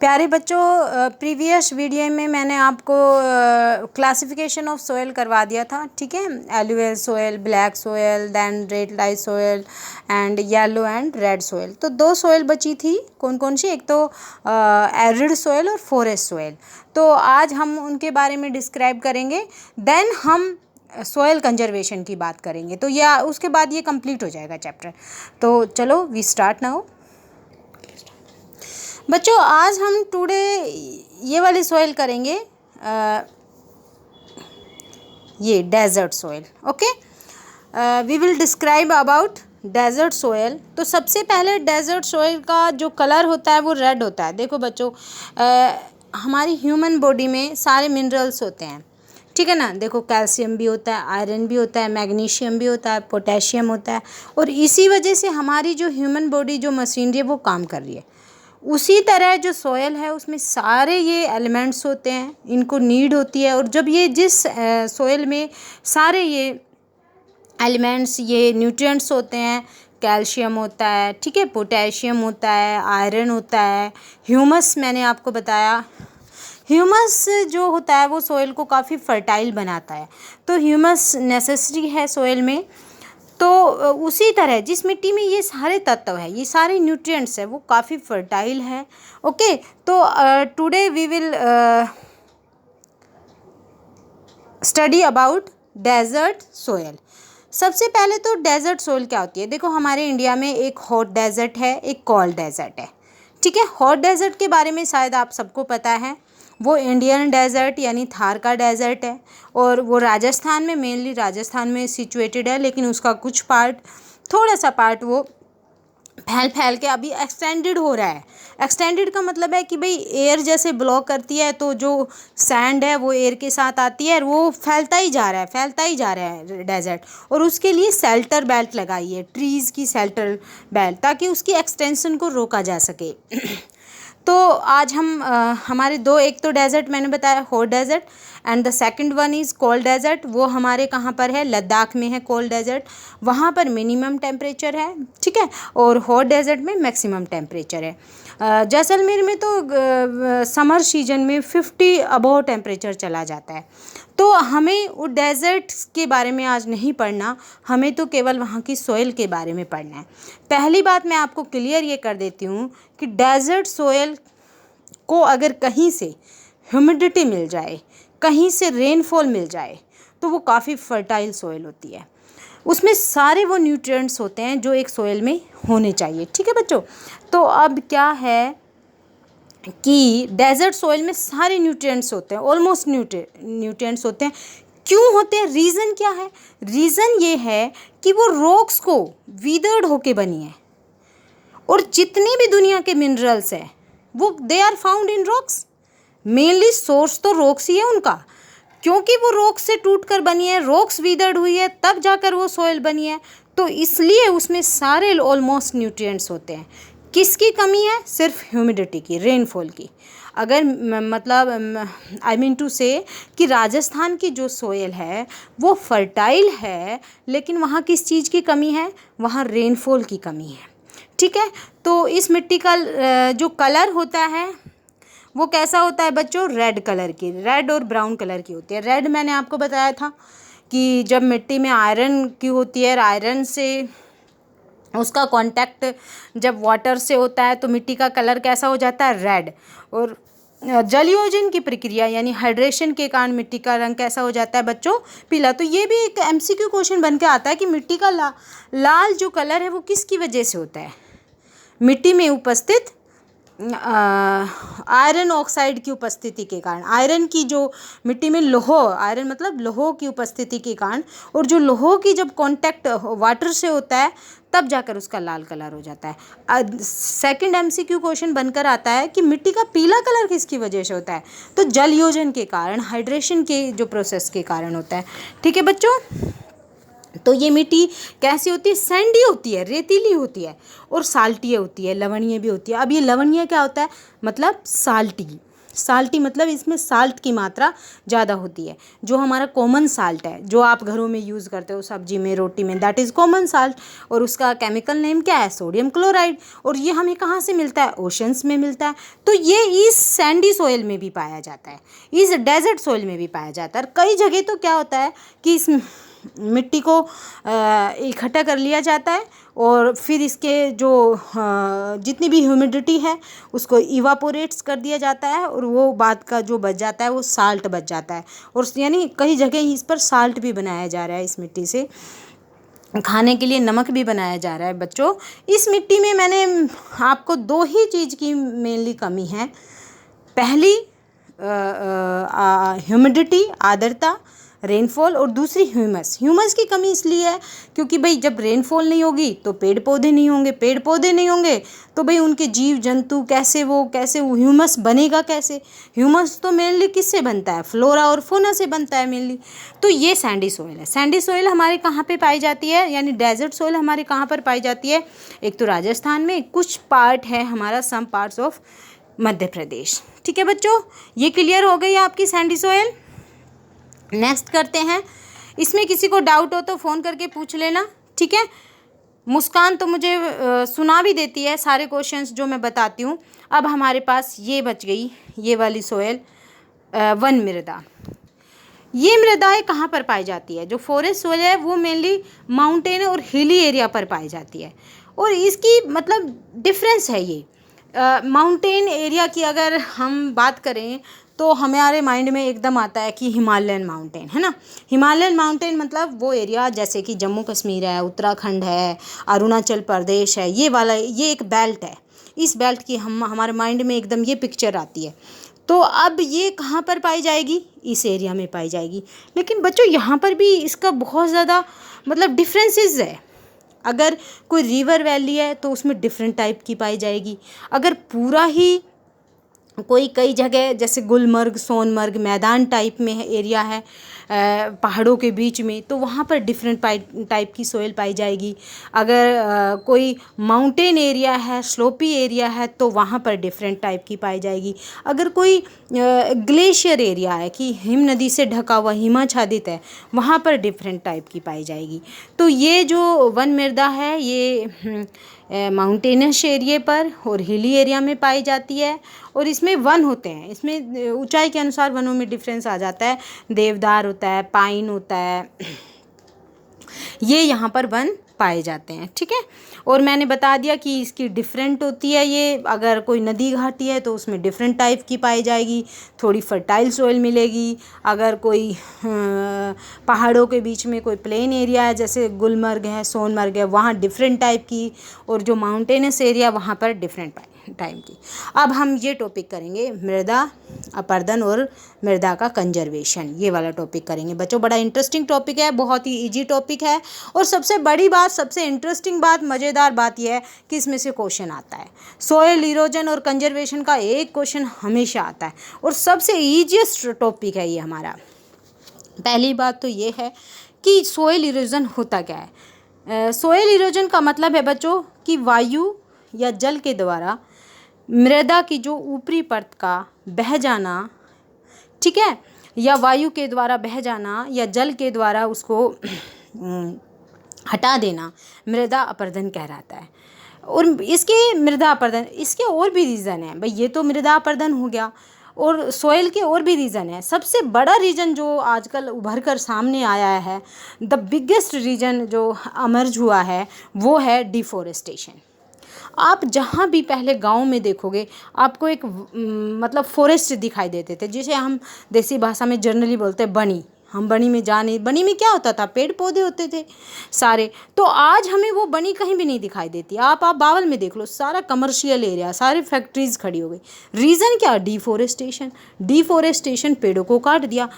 प्यारे बच्चों, previous video में मैंने आपको क्लासिफिकेशन ऑफ सोयल करवा दिया था, ठीक है। Alluvial soil, black soil, then red light soil and yellow and red soil. तो दो सोयल बची थी, कौन कौन सी? एक तो एरिड सोयल और फॉरेस्ट सोयल। तो आज हम उनके बारे में डिस्क्राइब करेंगे, देन हम सोयल कंजर्वेशन की बात करेंगे। तो या उसके बाद ये कंप्लीट हो जाएगा चैप्टर। तो चलो वी स्टार्ट नाउ। बच्चों, आज हम टुडे ये वाली सोयल करेंगे, ये desert soil. Okay, we will describe about desert soil. तो सबसे पहले डेजर्ट सोयल का जो कलर होता है वो रेड होता है। देखो बच्चों, हमारी ह्यूमन बॉडी में सारे मिनरल्स होते हैं, ठीक है ना। देखो, कैल्शियम भी होता है, आयरन भी होता है, मैग्नीशियम भी होता है, पोटेशियम होता है। और इसी वजह से हमारी जो ह्यूमन बॉडी जो मशीनरी है वो काम कर रही है। उसी तरह जो सोयल है उसमें सारे ये एलिमेंट्स होते हैं, इनको नीड होती है। और जब ये जिस सोयल में सारे ये एलिमेंट्स, ये न्यूट्रिएंट्स होते हैं, कैल्शियम होता है, ठीक है, पोटेशियम होता है, आयरन होता है, ह्यूमस मैंने आपको बताया। ह्यूमस जो होता है वो सोयल को काफ़ी फर्टाइल बनाता है। तो ह्यूमस नेसेसरी है सोयल में। तो उसी तरह जिस मिट्टी में ये सारे तत्व है, ये सारे न्यूट्रिएंट्स है, वो काफ़ी फर्टाइल है। ओके, तो today we will study about desert soil. सबसे पहले तो डेजर्ट सोयल क्या होती है? देखो, हमारे इंडिया में एक हॉट डेजर्ट है, एक कोल्ड डेजर्ट है, ठीक है। हॉट डेजर्ट के बारे में शायद आप सबको पता है, वो इंडियन डेजर्ट यानी थार का डेजर्ट है। और वो राजस्थान में, मेनली राजस्थान में सिचुएटेड है। लेकिन उसका कुछ पार्ट, थोड़ा सा पार्ट वो फैल फैल के अभी एक्सटेंडेड हो रहा है। एक्सटेंडेड का मतलब है कि भाई एयर जैसे ब्लॉक करती है तो जो सैंड है वो एयर के साथ आती है और वो फैलता ही जा रहा है, फैलता ही जा रहा है डेजर्ट। और उसके लिए शेल्टर बेल्ट लगाई है, ट्रीज़ की शेल्टर बेल्ट, ताकि उसकी एक्सटेंशन को रोका जा सके। तो आज हम हमारे दो, एक तो डेजर्ट मैंने बताया hot desert, and the second one is cold desert. वो हमारे कहाँ पर है? लद्दाख में है कोल्ड डेजर्ट। वहाँ पर मिनिमम टेम्परेचर है, ठीक है, और हॉट डेजर्ट में मैक्सिमम टेम्परेचर है। जैसलमेर में तो समर सीजन में 50 अबव टेम्परेचर चला जाता है। तो हमें वो डेजर्ट के बारे में आज नहीं पढ़ना, हमें तो केवल वहाँ की सोयल के बारे में पढ़ना है। पहली बात मैं आपको क्लियर ये कर देती हूँ कि डेजर्ट सोयल को अगर कहीं से ह्यूमिडिटी मिल जाए, कहीं से रेनफॉल मिल जाए, तो वो काफ़ी फर्टाइल सोयल होती है। उसमें सारे वो न्यूट्रिएंट्स होते हैं जो एक सोयल में होने चाहिए, ठीक है बच्चों। तो अब क्या है कि डेजर्ट सोयल में सारे न्यूट्रिएंट्स होते हैं, ऑलमोस्ट न्यूट्रिएंट्स होते हैं। क्यों होते हैं? रीज़न क्या है? रीज़न ये है कि वो रॉक्स को वीदर्ड होके बनी है। और जितनी भी दुनिया के मिनरल्स हैं वो they are found in rocks. Mainly source तो रॉक्स ही है उनका, क्योंकि वो रॉक्स से टूट कर बनी है, रॉक्स वीदर्ड हुई है, तब जाकर वो सोयल बनी है। तो इसलिए उसमें सारे ऑलमोस्ट न्यूट्रिएंट्स होते हैं। किसकी कमी है? सिर्फ ह्यूमिडिटी की, रेनफॉल की। अगर मतलब आई मीन टू से कि राजस्थान की जो सोयल है वो फर्टाइल है, लेकिन वहाँ किस चीज़ की कमी है? वहाँ रेनफॉल की कमी है, ठीक है। तो इस मिट्टी का जो कलर होता है वो कैसा होता है बच्चों? रेड कलर की, रेड और ब्राउन कलर की होती है। रेड मैंने आपको बताया था कि जब मिट्टी में आयरन की होती है और आयरन से उसका कांटेक्ट जब वाटर से होता है तो मिट्टी का कलर कैसा हो जाता है? रेड। और जलयोजन की प्रक्रिया यानी हाइड्रेशन के कारण मिट्टी का रंग कैसा हो जाता है बच्चों? पीला। तो ये भी एक एमसीक्यू क्वेश्चन बन के आता है कि मिट्टी का लाल जो कलर है वो किसकी वजह से होता है? मिट्टी में उपस्थित आयरन ऑक्साइड की उपस्थिति के कारण, आयरन की जो मिट्टी में आयरन मतलब लोहो की उपस्थिति के कारण। और जो लोहो की जब कांटेक्ट वाटर से होता है तब जाकर उसका लाल कलर हो जाता है। सेकंड एमसीक्यू क्वेश्चन बनकर आता है कि मिट्टी का पीला कलर किसकी वजह से होता है? तो जल योजन के कारण, हाइड्रेशन के जो प्रोसेस के कारण होता है, ठीक है बच्चों। तो ये मिट्टी कैसी होती है? सैंडी होती है, रेतीली होती है, और साल्टी होती है, लवणीय भी होती है। अब ये लवणीय क्या होता है? मतलब साल्टी, साल्टी मतलब इसमें साल्ट की मात्रा ज़्यादा होती है। जो हमारा कॉमन साल्ट है, जो आप घरों में यूज़ करते हो सब्जी में, रोटी में, दैट इज़ कॉमन साल्ट। और उसका केमिकल नेम क्या है? Sodium chloride. और ये हमें कहाँ से मिलता है? ओशंस में मिलता है। तो ये इस सैंडी सॉइल में भी पाया जाता है, इस डेजर्ट सॉइल में भी पाया जाता है। और कई जगह तो क्या होता है कि इस मिट्टी को इकट्ठा कर लिया जाता है और फिर इसके जो जितनी भी ह्यूमिडिटी है उसको इवापोरेट्स कर दिया जाता है और वो बाद का जो बच जाता है वो साल्ट बच जाता है। और यानी कई जगह इस पर साल्ट भी बनाया जा रहा है, इस मिट्टी से खाने के लिए नमक भी बनाया जा रहा है। बच्चों, इस मिट्टी में मैंने आपको 2 ही चीज़ की मेनली कमी है। पहली ह्यूमिडिटी, आर्द्रता, रेनफॉल, और दूसरी ह्यूमस। ह्यूमस की कमी इसलिए है क्योंकि भाई जब रेनफॉल नहीं होगी तो पेड़ पौधे नहीं होंगे, पेड़ पौधे नहीं होंगे तो भाई उनके जीव जंतु कैसे वो ह्यूमस बनेगा कैसे? ह्यूमस तो मेनली किससे बनता है? फ्लोरा और फौना से बनता है मेनली। तो ये सैंडी सॉइल है। सैंडी सॉइल हमारे कहाँ पे पाई जाती है, यानी डेजर्ट सॉइल हमारे कहाँ पर पाई जाती है? एक तो राजस्थान में, कुछ पार्ट है हमारा some parts of Madhya Pradesh. ठीक है बच्चों, ये क्लियर हो गई आपकी सैंडी सॉइल। नेक्स्ट करते हैं। इसमें किसी को डाउट हो तो फ़ोन करके पूछ लेना, ठीक है। मुस्कान तो मुझे सुना भी देती है सारे क्वेश्चंस जो मैं बताती हूँ। अब हमारे पास ये बच गई, ये वाली सॉइल, वन मृदा। ये मृदाएं कहाँ पर पाई जाती है? जो फॉरेस्ट सॉइल है वो मेनली माउंटेन और हिली एरिया पर पाई जाती है। और इसकी मतलब डिफरेंस है ये। माउंटेन एरिया की अगर हम बात करें तो हमारे माइंड में एकदम आता है कि हिमालयन माउंटेन, है ना। हिमालयन माउंटेन मतलब वो एरिया जैसे कि जम्मू कश्मीर है, उत्तराखंड है, अरुणाचल प्रदेश है, ये वाला, ये एक बेल्ट है। इस बेल्ट की हमारे माइंड में एकदम ये पिक्चर आती है। तो अब ये कहाँ पर पाई जाएगी? इस एरिया में पाई जाएगी। लेकिन बच्चों यहाँ पर भी इसका बहुत ज़्यादा मतलब डिफरेंसेस है। अगर कोई रिवर वैली है तो उसमें डिफरेंट टाइप की पाई जाएगी। अगर पूरा ही कोई कई जगह जैसे गुलमर्ग, सोनमर्ग मैदान टाइप में है, एरिया है पहाड़ों के बीच में, तो वहाँ पर डिफरेंट टाइप की सोइल पाई जाएगी। अगर कोई माउंटेन एरिया है, स्लोपी एरिया है, तो वहाँ पर डिफरेंट टाइप की पाई जाएगी। अगर कोई ग्लेशियर एरिया है कि हिम नदी से ढका हुआ, हिमाच्छादित है, वहाँ पर डिफरेंट टाइप की पाई जाएगी। तो ये जो वन मृदा है ये माउंटेनस एरिया पर और हिली एरिया में पाई जाती है। और इसमें वन होते हैं, इसमें ऊंचाई के अनुसार वनों में डिफरेंस आ जाता है। देवदार होता है, पाइन होता है, ये यहाँ पर वन पाए जाते हैं, ठीक है। और मैंने बता दिया कि इसकी डिफरेंट होती है ये। अगर कोई नदी घाटी है तो उसमें डिफरेंट टाइप की पाई जाएगी, थोड़ी फर्टाइल सोइल मिलेगी। अगर कोई पहाड़ों के बीच में कोई प्लेन एरिया है जैसे गुलमर्ग है, सोनमर्ग है, वहाँ डिफरेंट टाइप की। और जो माउंटेनस एरिया वहाँ पर डिफरेंट टाइप की। अब हम ये टॉपिक करेंगे मृदा अपरदन और मृदा का कंजर्वेशन, ये वाला टॉपिक करेंगे बच्चों। बड़ा इंटरेस्टिंग टॉपिक है, बहुत ही इजी टॉपिक है। और सबसे बड़ी बात, सबसे इंटरेस्टिंग बात, मज़ेदार बात यह है कि इसमें से क्वेश्चन आता है। सॉइल इरोजन और कंजर्वेशन का एक क्वेश्चन हमेशा आता है और सबसे ईजीएस्ट टॉपिक है ये हमारा। पहली बात तो ये है कि सॉइल इरोजन होता क्या है। सॉइल इरोजन का मतलब है बच्चों कि वायु या जल के द्वारा मृदा की जो ऊपरी परत का बह जाना, ठीक है, या वायु के द्वारा बह जाना या जल के द्वारा उसको हटा देना मृदा अपरदन कहलाता है। और इसके मृदा अपरदन, इसके और भी रीज़न है भाई। ये तो मृदा अपरदन हो गया और सोइल के और भी रीज़न है। सबसे बड़ा रीज़न जो आजकल उभर कर सामने आया है, द बिगेस्ट रीज़न जो अमर्ज हुआ है, वो है डिफॉरेस्टेशन। आप जहाँ भी पहले गांव में देखोगे आपको एक मतलब फॉरेस्ट दिखाई देते थे, जिसे हम देसी भाषा में जनरली बोलते हैं बनी। हम बनी में बनी में क्या होता था? पेड़ पौधे होते थे सारे। तो आज हमें वो बनी कहीं भी नहीं दिखाई देती। आप बावल में देख लो, सारा कमर्शियल एरिया, सारी फैक्ट्रीज खड़ी हो गई। रीज़न क्या? डिफॉरेस्टेशन। डिफॉरेस्टेशन, पेड़ों को काट दिया।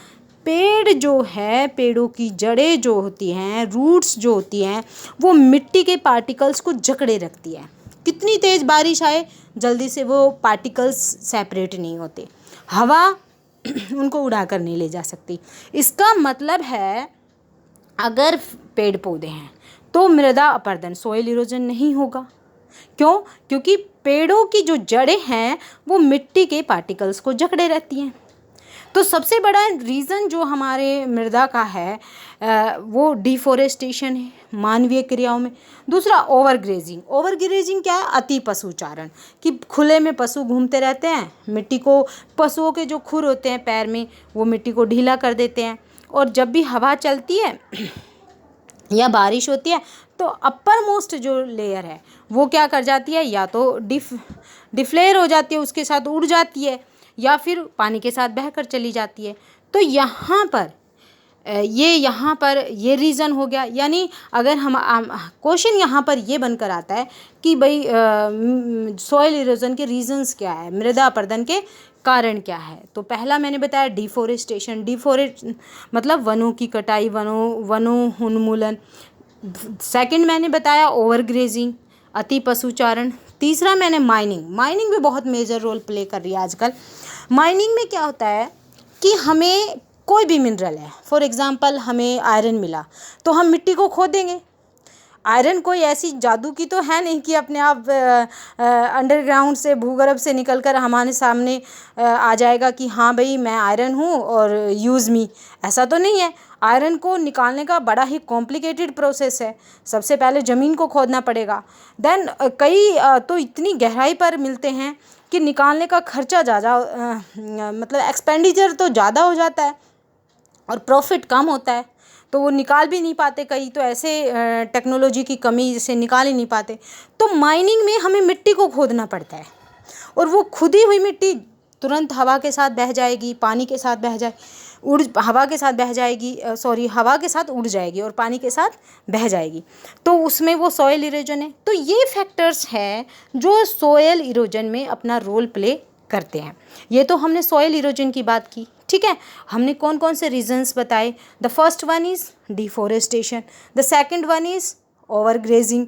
पेड़ जो है, पेड़ों की जड़ें जो होती हैं, रूट्स जो होती हैं, वो मिट्टी के पार्टिकल्स को जकड़े रखती है। कितनी तेज़ बारिश आए, जल्दी से वो पार्टिकल्स सेपरेट नहीं होते, हवा उनको उड़ा कर नहीं ले जा सकती। इसका मतलब है अगर पेड़ पौधे हैं तो मृदा अपरदन, सॉइल इरोजन नहीं होगा। क्यों? क्योंकि पेड़ों की जो जड़ें हैं वो मिट्टी के पार्टिकल्स को जकड़े रहती हैं। तो सबसे बड़ा रीज़न जो हमारे मृदा का है वो डिफोरेस्टेशन है मानवीय क्रियाओं में। दूसरा ओवरग्रेजिंग। ओवरग्रेजिंग क्या है? अति पशुचारण, कि खुले में पशु घूमते रहते हैं, मिट्टी को, पशुओं के जो खुर होते हैं पैर में, वो मिट्टी को ढीला कर देते हैं। और जब भी हवा चलती है या बारिश होती है तो अपर मोस्ट जो लेयर है वो क्या कर जाती है, या तो डिफ्लेयर हो जाती है, उसके साथ उड़ जाती है, या फिर पानी के साथ बहकर चली जाती है। तो यहाँ पर ये रीज़न हो गया। यानी अगर हम क्वेश्चन यहाँ पर ये बनकर आता है कि भाई सॉइल इरोजन के रीजंस क्या है, मृदा अपरदन के कारण क्या है। तो पहला मैंने बताया डिफोरेस्टेशन, मतलब वनों की कटाई, वनों उन्मूलन। सेकंड मैंने बताया ओवरग्रेजिंग, अति पशुचारण। तीसरा मैंने माइनिंग भी बहुत मेजर रोल प्ले कर रही है आजकल। माइनिंग में क्या होता है कि हमें कोई भी मिनरल है, फॉर एग्जांपल हमें आयरन मिला तो हम मिट्टी को खोदेंगे। आयरन कोई ऐसी जादू की तो है नहीं कि अपने आप अंडरग्राउंड से, भूगर्भ से निकलकर हमारे सामने आ जाएगा कि हाँ भाई मैं आयरन हूँ और यूज़ मी। ऐसा तो नहीं है। आयरन को निकालने का बड़ा ही कॉम्प्लिकेटेड प्रोसेस है। सबसे पहले ज़मीन को खोदना पड़ेगा, देन कई तो इतनी गहराई पर मिलते हैं कि निकालने का खर्चा ज़्यादा, मतलब एक्सपेंडिचर तो ज़्यादा हो जाता है और प्रॉफिट कम होता है, तो वो निकाल भी नहीं पाते। कई तो ऐसे टेक्नोलॉजी की कमी से निकाल ही नहीं पाते। तो माइनिंग में हमें मिट्टी को खोदना पड़ता है और वो खुदी हुई मिट्टी तुरंत हवा के साथ बह जाएगी, पानी के साथ बह जाए, हवा के साथ बह जाएगी, हवा के साथ उड़ जाएगी और पानी के साथ बह जाएगी। तो उसमें वो सॉयल इरोजन है। तो ये फैक्टर्स हैं जो सॉयल इरोजन में अपना रोल प्ले करते हैं। ये तो हमने सॉयल इरोजन की बात की, ठीक है। हमने कौन कौन से रीजंस बताए। The first one is deforestation, the second one is overgrazing,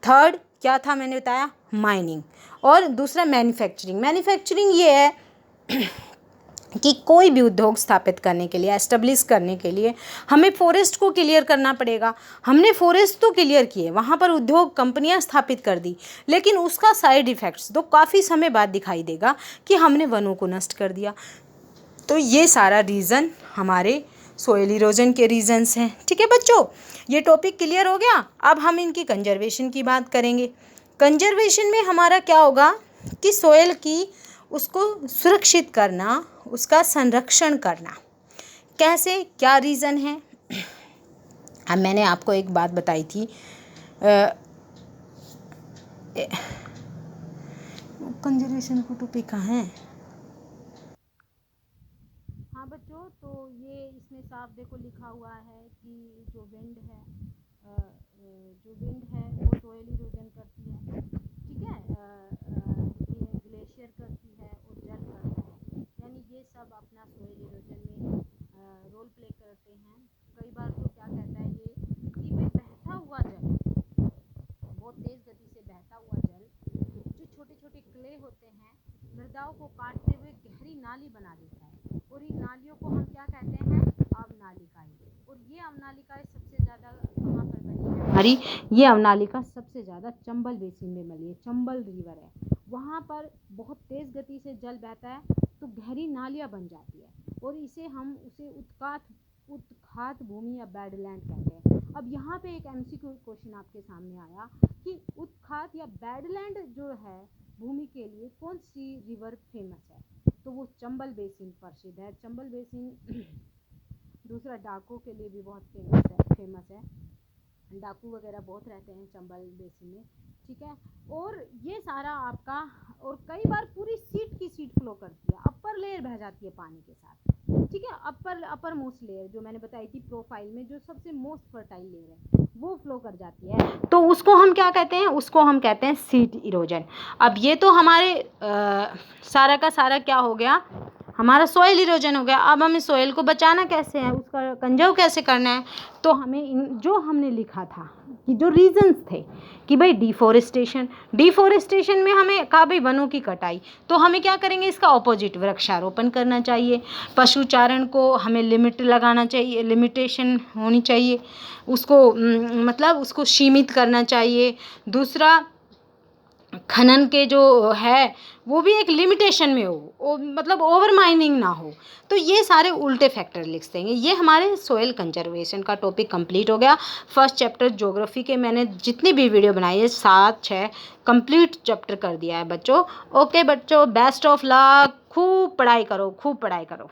third क्या था मैंने बताया, माइनिंग, और दूसरा मैन्युफैक्चरिंग ये है कि कोई भी उद्योग स्थापित करने के लिए, एस्टेब्लिश करने के लिए हमें फॉरेस्ट को क्लियर करना पड़ेगा। हमने फॉरेस्ट तो क्लियर किए, वहाँ पर उद्योग कंपनियाँ स्थापित कर दी, लेकिन उसका साइड इफ़ेक्ट्स तो काफ़ी समय बाद दिखाई देगा कि हमने वनों को नष्ट कर दिया। तो ये सारा रीज़न हमारे सोइल इरोजन के रीजंस हैं, ठीक है बच्चों। ये टॉपिक क्लियर हो गया। अब हम इनकी कंजर्वेशन की बात करेंगे। कंजर्वेशन में हमारा क्या होगा कि सोइल की उसको सुरक्षित करना, उसका संरक्षण करना। कैसे, क्या रीज़न है। अब मैंने आपको एक बात बताई थी, कंजर्वेशन का टॉपिक कहाँ है। हाँ बच्चों, तो ये इसमें साफ देखो लिखा हुआ है कि जो विंड है वो सोइल इरोजन करती है, ठीक है। ये ग्लेशियर करती है और जल करता है, यानी ये सब अपना सोइल इरोजन में रोल प्ले करते हैं। कई बार तो क्या कहता है ये कि भाई बहता हुआ जल, बहुत तेज़ गति से बहता हुआ जल, जो छोटे छोटे क्ले होते हैं, मृदाओं को काटते हुए गहरी नाली बना देता है, और इन नालियों को हम क्या कहते हैं, अवनालिकाएं। और ये अवनालिकाएं सबसे ज़्यादा कहाँ पर बनी है हमारी, ये अवनालिका सबसे ज़्यादा चंबल बेसिन में बनी है। चंबल रिवर है, वहाँ पर बहुत तेज़ गति से जल बहता है तो गहरी नालियाँ बन जाती है, और उसे उत्खात भूमि या बैडलैंड कहते हैं। अब यहाँ पे एक MCQ क्वेश्चन आपके सामने आया कि उत्खात या बैडलैंड जो है भूमि के लिए कौन सी रिवर फेमस है, तो वो चंबल बेसिन प्रसिद्ध है। चंबल बेसिन दूसरा डाकू के लिए भी बहुत फेमस है। डाकू वगैरह बहुत रहते हैं चंबल बेसिन में, ठीक है। और ये सारा आपका, और कई बार पूरी सीट की सीट फ्लो करती है, अपर लेयर बह जाती है पानी के साथ, ठीक है। अपर मोस्ट लेयर जो मैंने बताई थी प्रोफाइल में, जो सबसे मोस्ट फर्टाइल लेयर है वो फ्लो कर जाती है, तो उसको हम क्या कहते हैं, उसको हम कहते हैं सीट इरोजन। अब ये तो हमारे सारा का सारा क्या हो गया, हमारा सॉइल इरोजन हो गया। अब हमें सॉइल को बचाना कैसे है, उसका कंजर्व कैसे करना है, तो हमें जो हमने लिखा था कि जो रीजंस थे कि भाई डिफोरेस्टेशन में हमें कहा भाई वनों की कटाई, तो हमें क्या करेंगे, इसका ऑपोजिट वृक्षारोपण करना चाहिए। पशुचारण को हमें लिमिट लगाना चाहिए, लिमिटेशन होनी चाहिए, उसको मतलब उसको सीमित करना चाहिए। दूसरा खनन के जो है वो भी एक लिमिटेशन में हो, मतलब ओवर माइनिंग ना हो। तो ये सारे उल्टे फैक्टर लिख देंगे। ये हमारे सोइल कंजर्वेशन का टॉपिक कंप्लीट हो गया। फर्स्ट चैप्टर ज्योग्राफी के मैंने जितनी भी वीडियो बनाई है 7-6 कंप्लीट चैप्टर कर दिया है बच्चों। ओके बच्चों, बेस्ट ऑफ लक, खूब पढ़ाई करो, खूब पढ़ाई करो।